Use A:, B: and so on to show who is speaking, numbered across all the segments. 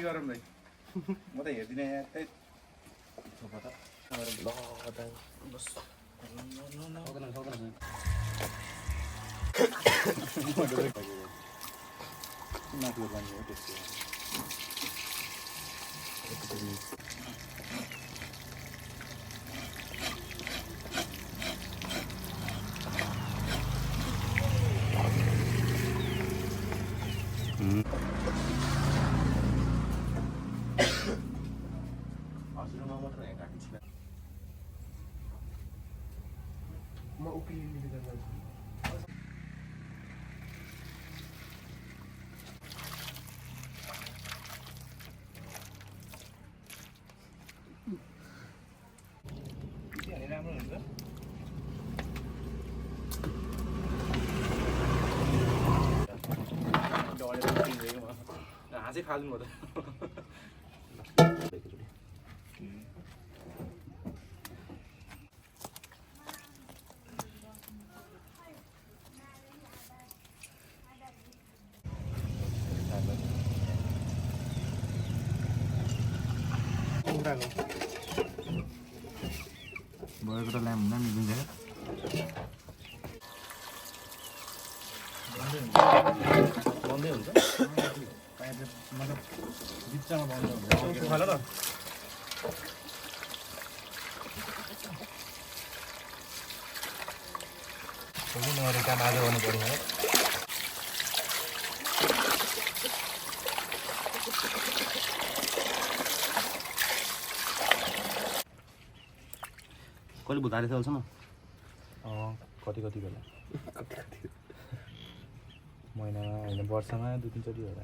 A: गरम भाइ म त हेर्दिनँ यहाँ त्यही
B: म उक्लिने गर्छु राम्रो हुन्छ हाँसै फाल्नु हो त
A: भएको त ल्याम हुँदा मिलिन्छ
B: बन्दै हुन्छ मतलब बिचमा बन्द हुन्छ खाला त काम आज गर्नु पर्यो है कहिले भुतारे छ अल्छम कति बेला महिनामा होइन वर्षमा 2-3 चोटि होला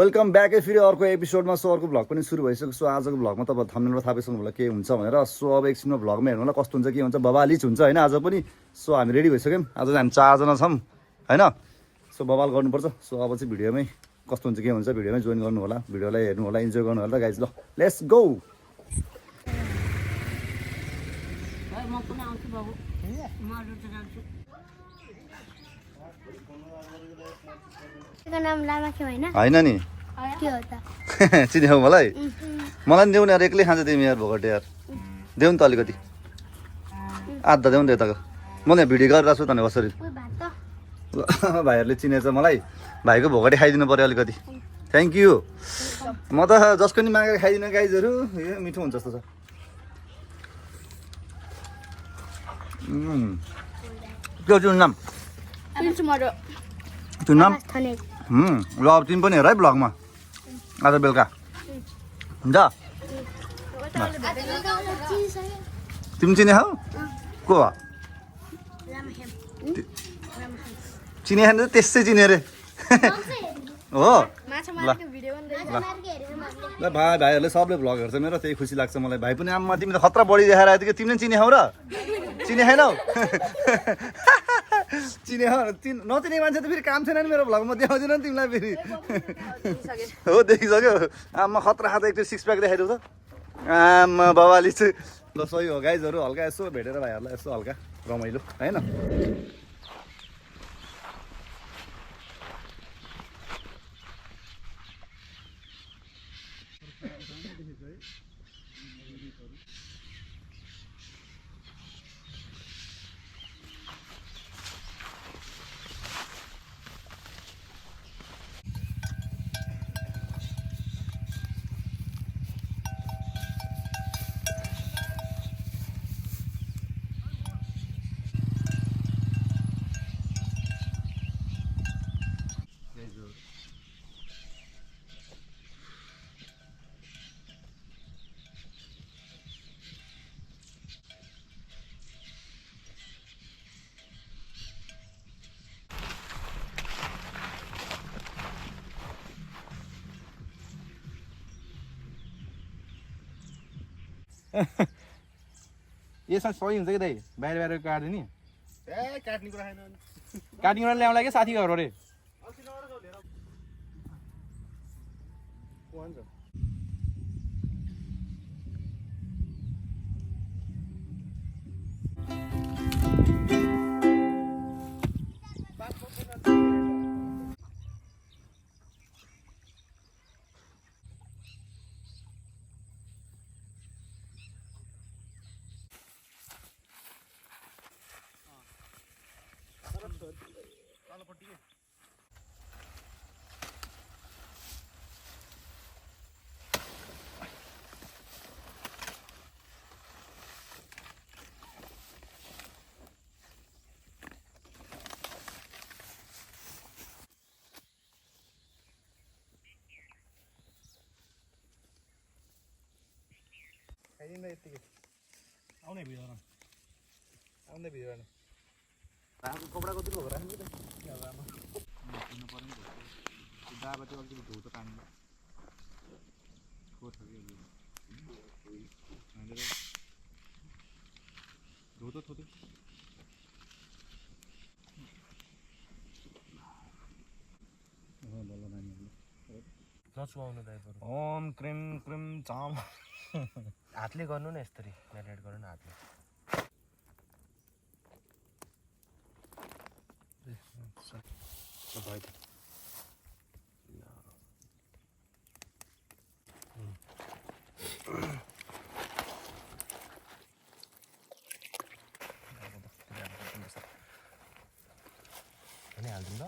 A: वेलकम ब्याक फेरि अर्को एपिसोडमा सो अर्को भ्लग पनि सुरु भइसक्यो सो आजको भ्लगमा तपाईँ थम्बनेलमा थाहा पाइसक्नु होला के हुन्छ भनेर सो अब एकछिनमा भ्लगमा हेर्नु होला कस्तो हुन्छ के हुन्छ बबालिच हुन्छ होइन आज पनि सो हामी रेडी भइसक्यौँ आज हामी 4 जना छौँ होइन सो बबाल गर्नुपर्छ सो अब चाहिँ भिडियोमै कस्तो हुन्छ के हुन्छ भिडियोमै जोइन गर्नु होला भिडियोलाई हेर्नु होला इन्जोय गर्नु होला गाइज ल लेट्स गो होइन नि चिन्यौ मलाई मलाई नि देऊ न यार एक्लै खान्छ तिमी यार भोगटे यार देऊ नि त अलिकति आधा देऊ नि त यताको म यहाँ भिडियो गरिरहेको छु त कसरी ल भाइहरूले चिनेछ मलाई भाइको भोगटे खाइदिनु पऱ्यो अलिकति थ्याङ्क यू म त जसको नि मागेर खाइदिनु गाइजहरू ए मिठो हुन्छ जस्तो छ के हो चुन्नाम चुन्नाम ल अब तिमी पनि हेर है भ्लगमा आज बेलुका हुन्छ तिमी चिने हौ को हो चिने खाने त त्यसै चिने अरे हो ल भाइ भाइहरूले सबले भ्लग हेर्छ मेरो त्यही खुसी लाग्छ मलाई भाइ पनि आम्मा तिमी त खतरा बढी देखाएर आयो कि तिमीले चिने हौ र चिने छैनौ चिने हौ नचिने मान्छे त फेरि काम छैन नि मेरो भ्लगमा देखाउँदैन नि तिमीलाई फेरि हो देखिसक्यो आम्मा खतरा खाँदा एकचोटि सिक्स प्याक देखाइदेऊ त आम्मा बाबाले चाहिँ ल सही हो गाइजहरू हल्का यसो भेटेर भाइहरूलाई यसो हल्का रमाइलो होइन यसमा सही हुन्छ कि दाइ बाहिर बाहिर काट्दिने
B: ए काट्ने कुरा छैन
A: काटिङ गरेर ल्याउँला कि साथी घर अरे
B: खाइदिँदा यत्तिकै आउने भिडियोमा आउँदै भिडियोमा राखेको कपडा कति भएको राख्नु त राम्रो धुनु पर्यो नि दाबा चाहिँ अलिकति धुउ त पानीमा धुउ त थोरै नचुहाउनु दाइहरू ओम क्रिम क्रिम चाम हातले गर्नु न यसरी म्यारिनेट गर्नु न हातले भयो त हालिदिउँ ल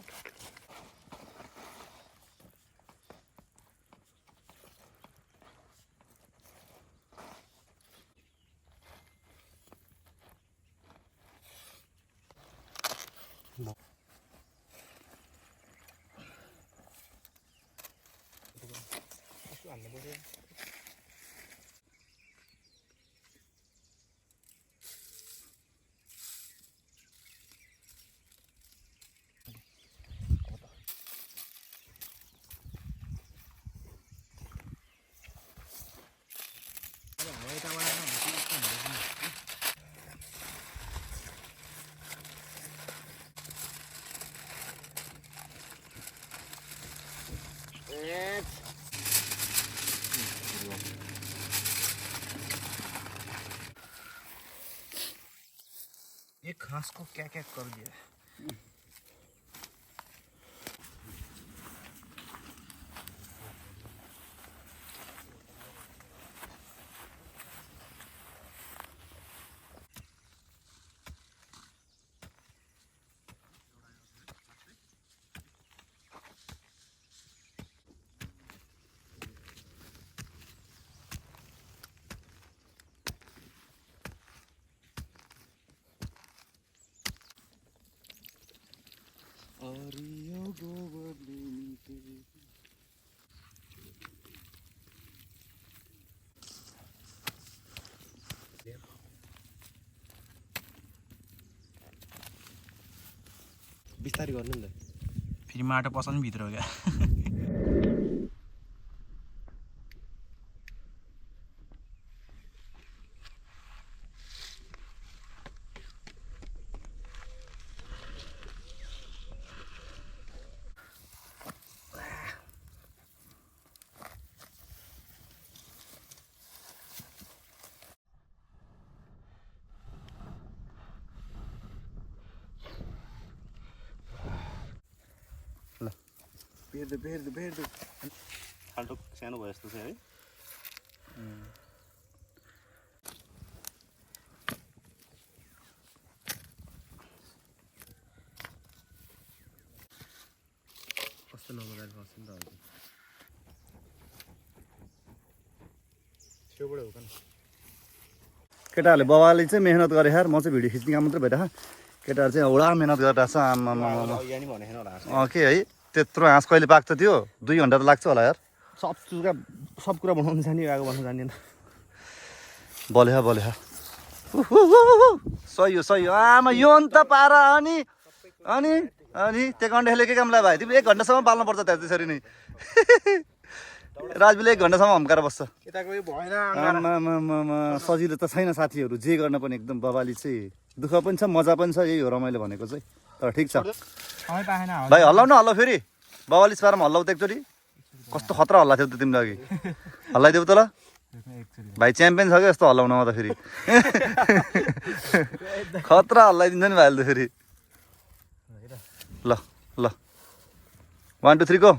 B: हाल्नु पर्यो ये घास को क्या क्या कर दिया हरियो गोबरले लिपे बिस्तारै गर्नु नि त फेरि माटो पस्छ नि भित्र हो क्या बेर्दो खाल्टो सानो भयो जस्तो छ है कस्तो नमजाले फस्छ नि त हजुर छेउबाट हो कन
A: केटाहरूले बाबाले चाहिँ मेहनत गरे यार म चाहिँ भिडियो खिच्ने काम मात्रै भइरहेको केटाहरू चाहिँ औडा मेहनत गरिरहेको छ आमा के है त्यत्रो हाँस कहिले पाक्छ त्यो 2 घन्टा त लाग्छ होला यार
B: सब कुरा बनाउनु जाने आगो बनाउनु जान्दैन
A: बलेहा सही हो आमा यो अन्त पारा अनि त्यो गण्डेले के कामलाई भाइ तिमीले 1 घन्टासम्म पाल्नुपर्छ त्यहाँ त्यसरी नै राजबीले 1 घन्टासम्म हम्काएर बस्छ सजिलो त छैन साथीहरू जे गर्न पनि एकदम बबाली चाहिँ दुःख पनि छ मजा पनि छ यही हो रमाइलो भनेको चाहिँ तर ठिक छ भाइ हल्लाउ न हल्लाउ फेरि बबालिस पारामा हल्लाउ त एकचोटि कस्तो खतरा हल्ला थियो त तिमीले अघि हल्लाइदेऊ त ल भाइ च्याम्पियन छ क्या यस्तो हल्लाउनमा त फेरि खतरा हल्लाइदिन्छ नि भाइले त फेरि ल 1 2 3 गो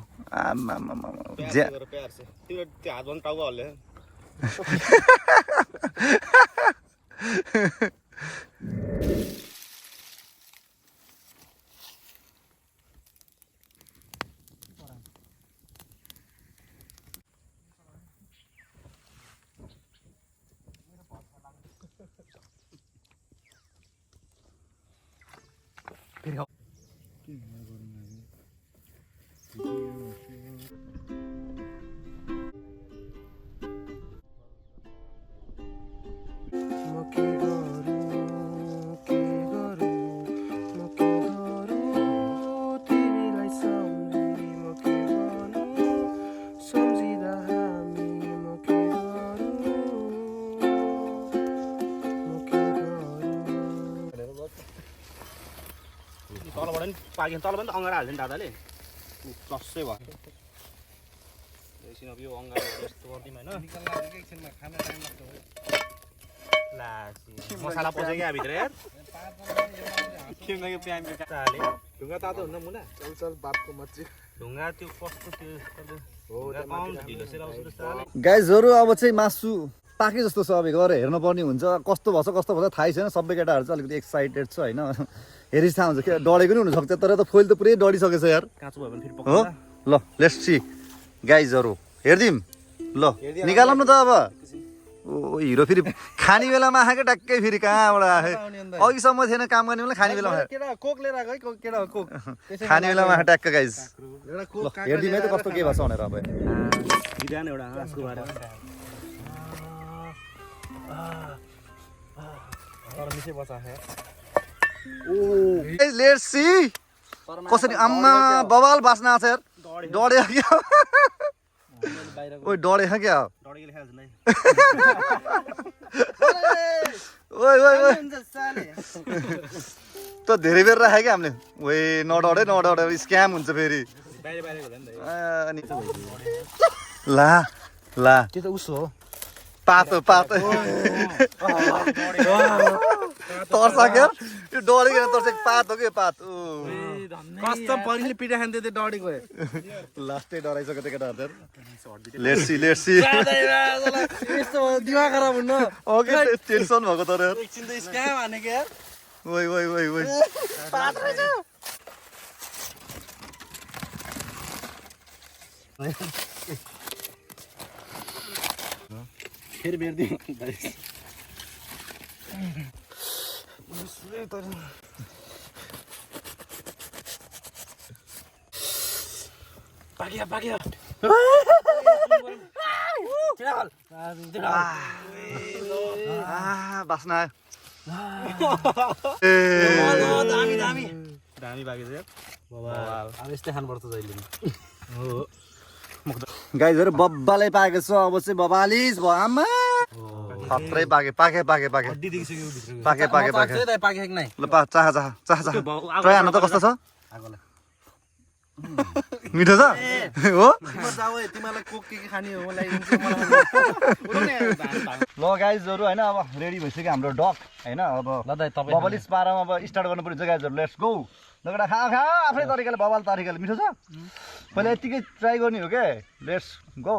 B: तलबाट नि पाक्यो तल पनि त अँगारा हाल्छ नि दादाले चस्सै भयो एकछिन अब यो अँगारा यस्तो गर्दिम होइन मसाला पस्यो क्या भित्र यार ढुङ्गा तातो हुन्न मुना चल बापको मर्जी ढुङ्गा त्यो कस्तो त्यो
A: गाइजहरू अब चाहिँ मासु पाके जस्तो छ अब गएर हेर्नु पर्ने हुन्छ कस्तो भन्छ थाहै छैन सबै केटाहरू चाहिँ अलिकति एक्साइटेड छ होइन हेरि थाहा हुन्छ के डढेको नि हुनसक्छ तर त फोइल त पुरै डढिसकेछ यार
B: काँचो भयो भने फेरि
A: हो ल लेट्स सी गाइजहरू हेर्दिम ल निकालौँ न त अब ओ हिरो फेरि खाने बेलामा आएको ट्याक्कै फेरि कहाँबाट आए अघिसम्म थिएन काम गर्ने बेला खाने बेलामा खाने बेलामा आएको ट्याक्क गाइज हेर्दिम है त कस्तो के भन्छ भनेर अब
B: एउटा हाँसको बारेमा मिसै बचा
A: लेट्स सी कसरी आम्मा बवाल बास्ना छ यार डढे क्या ओइ डढे क्या ओइ त धेरै बेर राखे क्या हामीले ओइ नडढे स्क्याम हुन्छ फेरि ला
B: त्यो त उसो हो
A: पातो तर्छ क्या यो डढेको तर्छ पात हो कि पात
B: कस्तो पहिले पिठा खान्थ्यो त्यो डढेको
A: लास्टै डराइसक्यो त्यो केटाहरू लेट्स सी
B: यस्तो दिमाग खराब हुन्न
A: ओके टेन्सन भएको तर
B: एकछिन त स्क्याम हाने के यार
A: ओइ
B: पात रहेछ फेरि बेर्दिम पाक्यो पाक्यो
A: बास्न आयो
B: दामी दामी दामी पाक्यो चाहिँ अब यस्तै खानुपर्छ जहिले
A: गाइजहरू बब्बालै पाकेको छ अब चाहिँ बबालिस भयो आमा खत्रै पाके पाके पाके पाके पाके पाके पाके ल पा चाह चाह चाह चाह ट्राई हान्न त कस्तो छ मिठो छ हो ल गाइजहरू होइन अब रेडी भइसक्यो हाम्रो डक होइन अब बबालिस पारामा अब स्टार्ट गर्नु पर्छ गाइजहरू लेट्स गो लगेर खा खा आफ्नै तरिकाले बबाल तरिकाले मिठो छ पहिला यतिकै ट्राई गर्ने हो क्या लेट्स गो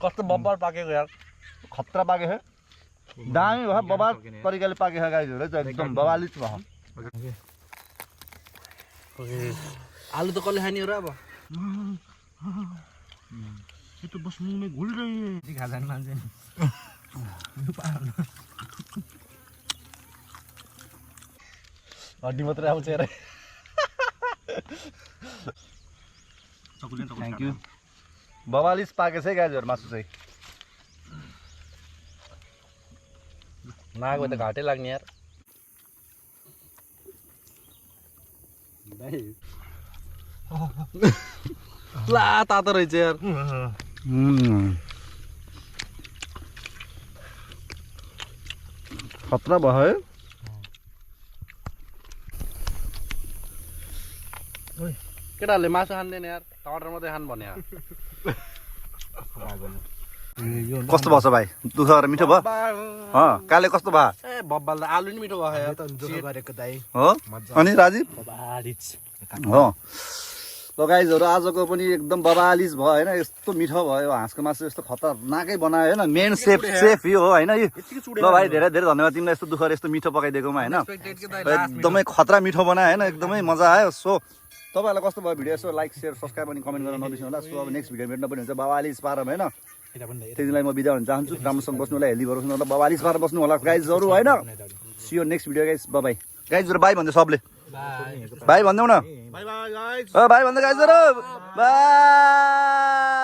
B: कस्तो बब्बर पाकेको यार
A: खतरा पाके है दामी भयो बबाल तरिकाले पाके है गाइजहरू चाहिँ एकदम बबालिस भयो
B: आलु त कसले खाने हो र अब
A: ये तो बस मुंह में घुल रही है
B: खा जाने मान्छे हड्डी मात्रै आउँछ अरे
A: थ्याङ्क यू बबालिस पाके छ है गाइजहरू मासु चाहिँ
B: नआएको त घाटै लाग्ने यार ला तातो रहेछ यार
A: खतरा भयो है
B: केटाहरूले मासु खाँदैन यार टमाटर मात्रै खानु भन्ने यार
A: कस्तो भयो भाइ दुःख गरेर मिठो भयो काले कस्तो भयो
B: ए बब्बाल त आलु नि मिठो भयो
A: हो अनि राजीव हो ल गाइजहरू आजको पनि एकदम बबालिस भयो होइन यस्तो मिठो भयो हाँसको मासु यस्तो खतरनाकै बनायो होइन मेन सेफ यो हो होइन यो ल भाइ धेरै धेरै धन्यवाद तिमीलाई यस्तो दुःख यस्तो मिठो पकाइदिएकोमा होइन एकदमै खतरा मिठो बनायो होइन एकदमै मजा आयो सो तपाईँहरूलाई कस्तो भयो भिडियो यसो लाइक सेयर सब्सक्राइब अनि कमेन्ट गर्न नबिर्सनु होला सो अब नेक्स्ट भिडियो भेट्न पनि हुन्छ बबालिस पारम होइन त्यतिलाई म बिदा हुन चाहन्छु राम्रोसँग बस्नु होला हेल्दी भएर बस्नु होला बबालिस पार बस्नु होला गाइजहरू होइन see you next video guys bye गाइजहरू बाई भन्दै सबले बाई भन्देऊ न बाई भन्दै गाइजहरू बाई